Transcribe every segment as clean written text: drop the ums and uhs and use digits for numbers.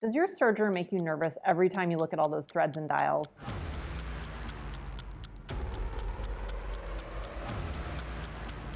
Does your serger make you nervous every time you look at all those threads and dials?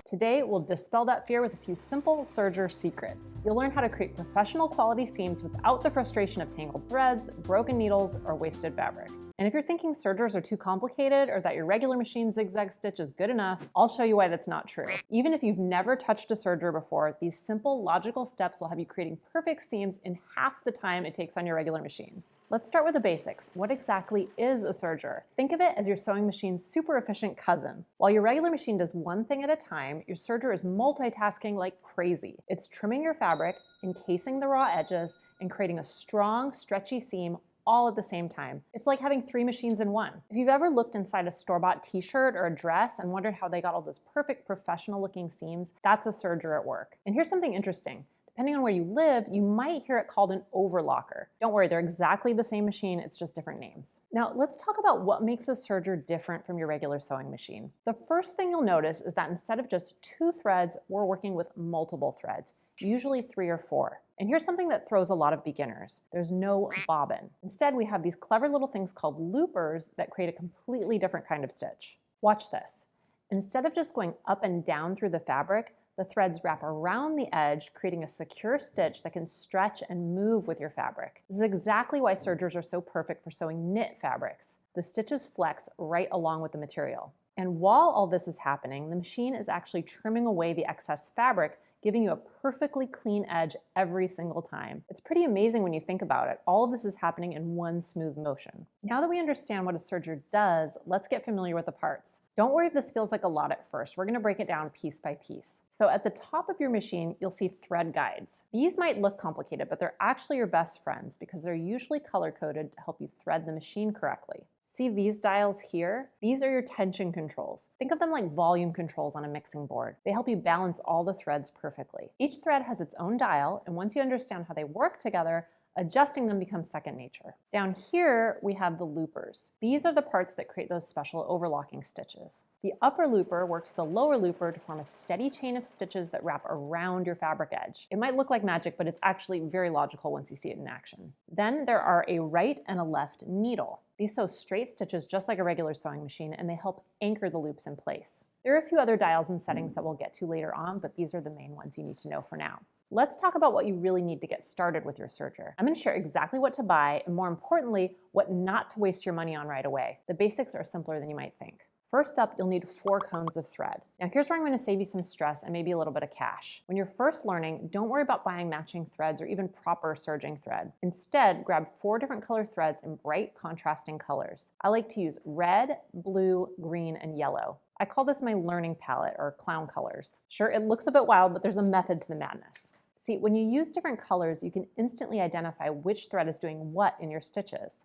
Today, we'll dispel that fear with a few simple serger secrets. You'll learn how to create professional quality seams without the frustration of tangled threads, broken needles, or wasted fabric. And if you're thinking sergers are too complicated or that your regular machine zigzag stitch is good enough, I'll show you why that's not true. Even if you've never touched a serger before, these simple, logical steps will have you creating perfect seams in half the time it takes on your regular machine. Let's start with the basics. What exactly is a serger? Think of it as your sewing machine's super efficient cousin. While your regular machine does one thing at a time, your serger is multitasking like crazy. It's trimming your fabric, encasing the raw edges, and creating a strong, stretchy seam all at the same time. It's like having 3 machines in one. If you've ever looked inside a store-bought t-shirt or a dress and wondered how they got all those perfect professional looking seams, that's a serger at work. And here's something interesting. Depending on where you live, you might hear it called an overlocker. Don't worry, they're exactly the same machine, it's just different names. Now, let's talk about what makes a serger different from your regular sewing machine. The first thing you'll notice is that instead of just 2 threads, we're working with multiple threads, usually 3 or 4. And here's something that throws a lot of beginners. There's no bobbin. Instead, we have these clever little things called loopers that create a completely different kind of stitch. Watch this. Instead of just going up and down through the fabric, the threads wrap around the edge, creating a secure stitch that can stretch and move with your fabric. This is exactly why sergers are so perfect for sewing knit fabrics. The stitches flex right along with the material. And while all this is happening, the machine is actually trimming away the excess fabric, giving you a perfectly clean edge every single time. It's pretty amazing when you think about it. All of this is happening in one smooth motion. Now that we understand what a serger does, let's get familiar with the parts. Don't worry if this feels like a lot at first. We're gonna break it down piece by piece. So at the top of your machine, you'll see thread guides. These might look complicated, but they're actually your best friends because they're usually color-coded to help you thread the machine correctly. See these dials here? These are your tension controls. Think of them like volume controls on a mixing board. They help you balance all the threads perfectly. Each thread has its own dial, and once you understand how they work together, adjusting them becomes second nature. Down here, we have the loopers. These are the parts that create those special overlocking stitches. The upper looper works with the lower looper to form a steady chain of stitches that wrap around your fabric edge. It might look like magic, but it's actually very logical once you see it in action. Then there are a right and a left needle. These sew straight stitches just like a regular sewing machine, and they help anchor the loops in place. There are a few other dials and settings that we'll get to later on, but these are the main ones you need to know for now. Let's talk about what you really need to get started with your serger. I'm going to share exactly what to buy and, more importantly, what not to waste your money on right away. The basics are simpler than you might think. First up, you'll need 4 cones of thread. Now here's where I'm going to save you some stress and maybe a little bit of cash. When you're first learning, don't worry about buying matching threads or even proper serging thread. Instead, grab 4 different color threads in bright contrasting colors. I like to use red, blue, green, and yellow. I call this my learning palette, or clown colors. Sure, it looks a bit wild, but there's a method to the madness. See, when you use different colors, you can instantly identify which thread is doing what in your stitches.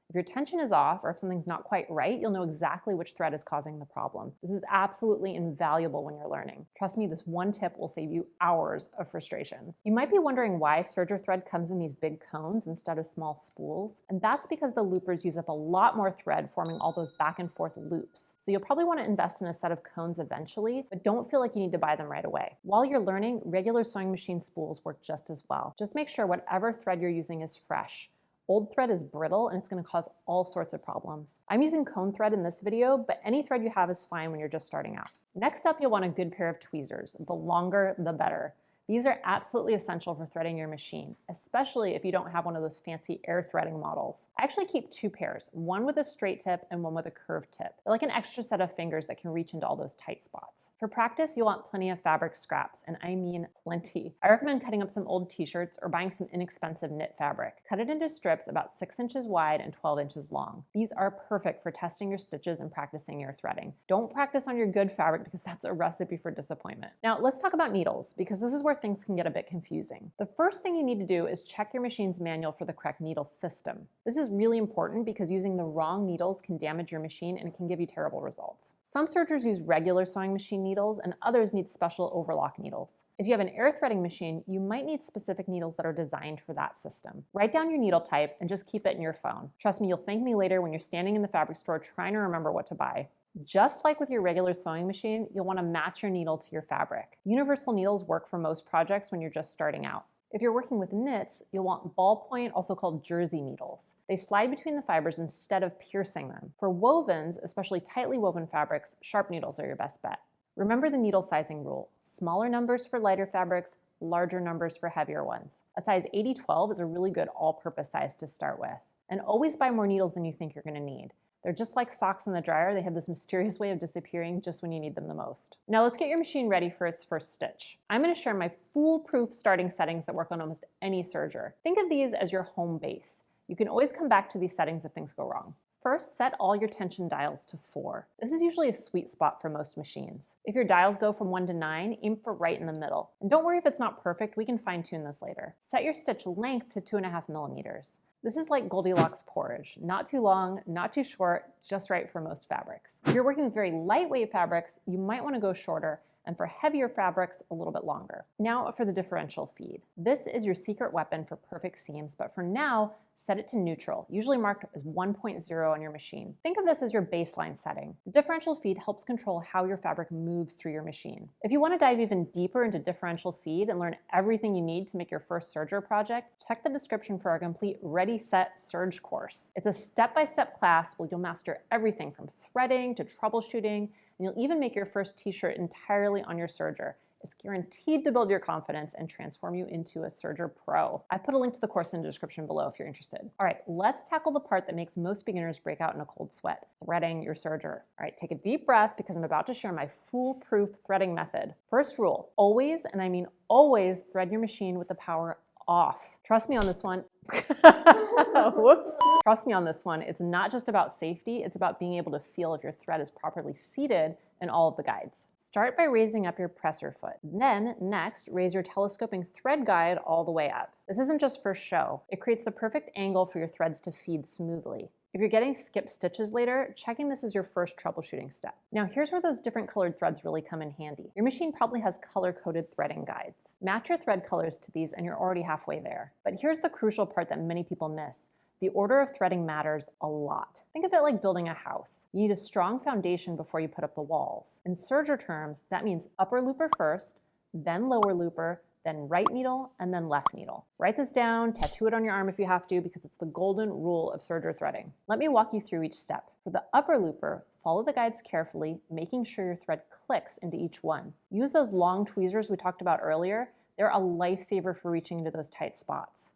If your tension is off or if something's not quite right, you'll know exactly which thread is causing the problem. This is absolutely invaluable when you're learning. Trust me, this one tip will save you hours of frustration. You might be wondering why serger thread comes in these big cones instead of small spools, and that's because the loopers use up a lot more thread forming all those back and forth loops. So you'll probably want to invest in a set of cones eventually, but don't feel like you need to buy them right away. While you're learning, regular sewing machine spools work just as well. Just make sure whatever thread you're using is fresh. Old thread is brittle and it's going to cause all sorts of problems. I'm using cone thread in this video, but any thread you have is fine when you're just starting out. Next up, you'll want a good pair of tweezers. The longer, the better. These are absolutely essential for threading your machine, especially if you don't have one of those fancy air threading models. I actually keep 2 pairs, one with a straight tip and one with a curved tip. They're like an extra set of fingers that can reach into all those tight spots. For practice, you'll want plenty of fabric scraps, and I mean plenty. I recommend cutting up some old t-shirts or buying some inexpensive knit fabric. Cut it into strips about 6 inches wide and 12 inches long. These are perfect for testing your stitches and practicing your threading. Don't practice on your good fabric because that's a recipe for disappointment. Now let's talk about needles, because this is where things can get a bit confusing. The first thing you need to do is check your machine's manual for the correct needle system. This is really important because using the wrong needles can damage your machine and it can give you terrible results. Some sergers use regular sewing machine needles and others need special overlock needles. If you have an air threading machine, you might need specific needles that are designed for that system. Write down your needle type and just keep it in your phone. Trust me, you'll thank me later when you're standing in the fabric store trying to remember what to buy. Just like with your regular sewing machine, you'll want to match your needle to your fabric. Universal needles work for most projects when you're just starting out. If you're working with knits, you'll want ballpoint, also called jersey needles. They slide between the fibers instead of piercing them. For wovens, especially tightly woven fabrics, sharp needles are your best bet. Remember the needle sizing rule: smaller numbers for lighter fabrics, larger numbers for heavier ones. A size 80-12 is a really good all-purpose size to start with. And always buy more needles than you think you're going to need. They're just like socks in the dryer. They have this mysterious way of disappearing just when you need them the most. Now let's get your machine ready for its first stitch. I'm going to share my foolproof starting settings that work on almost any serger. Think of these as your home base. You can always come back to these settings if things go wrong. First, set all your tension dials to 4. This is usually a sweet spot for most machines. If your dials go from 1 to 9, aim for right in the middle. And don't worry if it's not perfect, we can fine tune this later. Set your stitch length to 2.5 millimeters. This is like Goldilocks porridge. Not too long, not too short, just right for most fabrics. If you're working with very lightweight fabrics, you might want to go shorter, and for heavier fabrics, a little bit longer. Now for the differential feed. This is your secret weapon for perfect seams, but for now, set it to neutral, usually marked as 1.0 on your machine. Think of this as your baseline setting. The differential feed helps control how your fabric moves through your machine. If you want to dive even deeper into differential feed and learn everything you need to make your first serger project, check the description for our complete Ready, Set, Serge course. It's a step-by-step class where you'll master everything from threading to troubleshooting, and you'll even make your first t-shirt entirely on your serger. It's guaranteed to build your confidence and transform you into a serger pro. I've put a link to the course in the description below if you're interested. All right, let's tackle the part that makes most beginners break out in a cold sweat: threading your serger. All right, take a deep breath because I'm about to share my foolproof threading method. First rule: always, and I mean always, thread your machine with the power off. Trust me on this one. Whoops. Trust me on this one. It's not just about safety, it's about being able to feel if your thread is properly seated in all of the guides. Start by raising up your presser foot. Then, next, raise your telescoping thread guide all the way up. This isn't just for show. It creates the perfect angle for your threads to feed smoothly. If you're getting skipped stitches later, checking this is your first troubleshooting step. Now here's where those different colored threads really come in handy. Your machine probably has color-coded threading guides. Match your thread colors to these and you're already halfway there. But here's the crucial part that many people miss. The order of threading matters a lot. Think of it like building a house. You need a strong foundation before you put up the walls. In serger terms, that means upper looper first, then lower looper, then right needle, and then left needle. Write this down, tattoo it on your arm if you have to, because it's the golden rule of serger threading. Let me walk you through each step. For the upper looper, follow the guides carefully, making sure your thread clicks into each one. Use those long tweezers we talked about earlier. They're a lifesaver for reaching into those tight spots.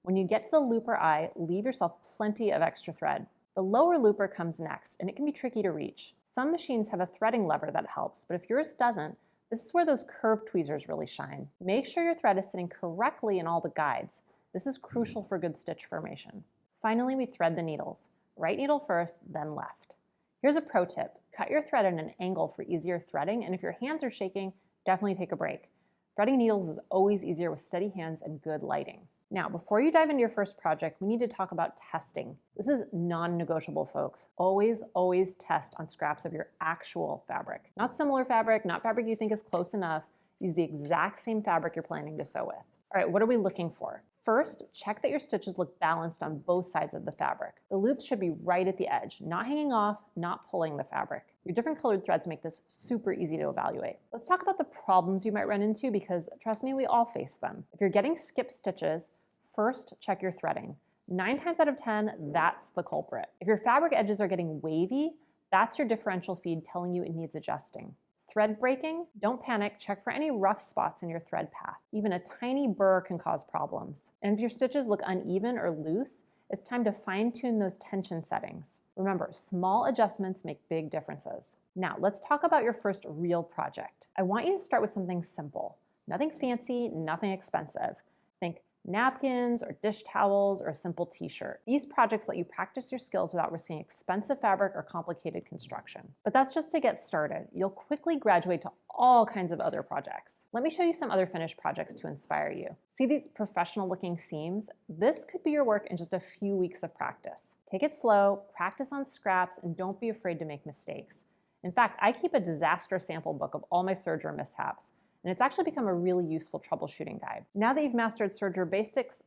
When you get to the looper eye, leave yourself plenty of extra thread. The lower looper comes next, and it can be tricky to reach. Some machines have a threading lever that helps, but if yours doesn't, this is where those curved tweezers really shine. Make sure your thread is sitting correctly in all the guides. This is crucial for good stitch formation. Finally, we thread the needles. Right needle first, then left. Here's a pro tip. Cut your thread at an angle for easier threading, and if your hands are shaking, definitely take a break. Threading needles is always easier with steady hands and good lighting. Now, before you dive into your first project, we need to talk about testing. This is non-negotiable, folks. Always, always test on scraps of your actual fabric. Not similar fabric, not fabric you think is close enough. Use the exact same fabric you're planning to sew with. All right, what are we looking for? First, check that your stitches look balanced on both sides of the fabric. The loops should be right at the edge, not hanging off, not pulling the fabric. Your different colored threads make this super easy to evaluate. Let's talk about the problems you might run into because, trust me, we all face them. If you're getting skipped stitches, first check your threading. 9 times out of 10, that's the culprit. If your fabric edges are getting wavy, that's your differential feed telling you it needs adjusting. Thread breaking, don't panic, check for any rough spots in your thread path. Even a tiny burr can cause problems. And if your stitches look uneven or loose, it's time to fine-tune those tension settings. Remember, small adjustments make big differences. Now, let's talk about your first real project. I want you to start with something simple. Nothing fancy, nothing expensive. Think napkins or dish towels or a simple t-shirt. These projects let you practice your skills without risking expensive fabric or complicated construction. But that's just to get started. You'll quickly graduate to all kinds of other projects. Let me show you some other finished projects to inspire you. See these professional looking seams? This could be your work in just a few weeks of practice. Take it slow, practice on scraps, and don't be afraid to make mistakes. In fact, I keep a disaster sample book of all my serger mishaps, and it's actually become a really useful troubleshooting guide. Now that you've mastered serger basics,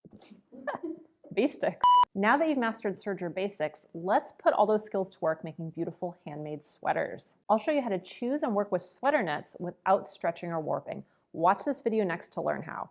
Now that you've mastered serger basics, let's put all those skills to work making beautiful handmade sweaters. I'll show you how to choose and work with sweater knits without stretching or warping. Watch this video next to learn how.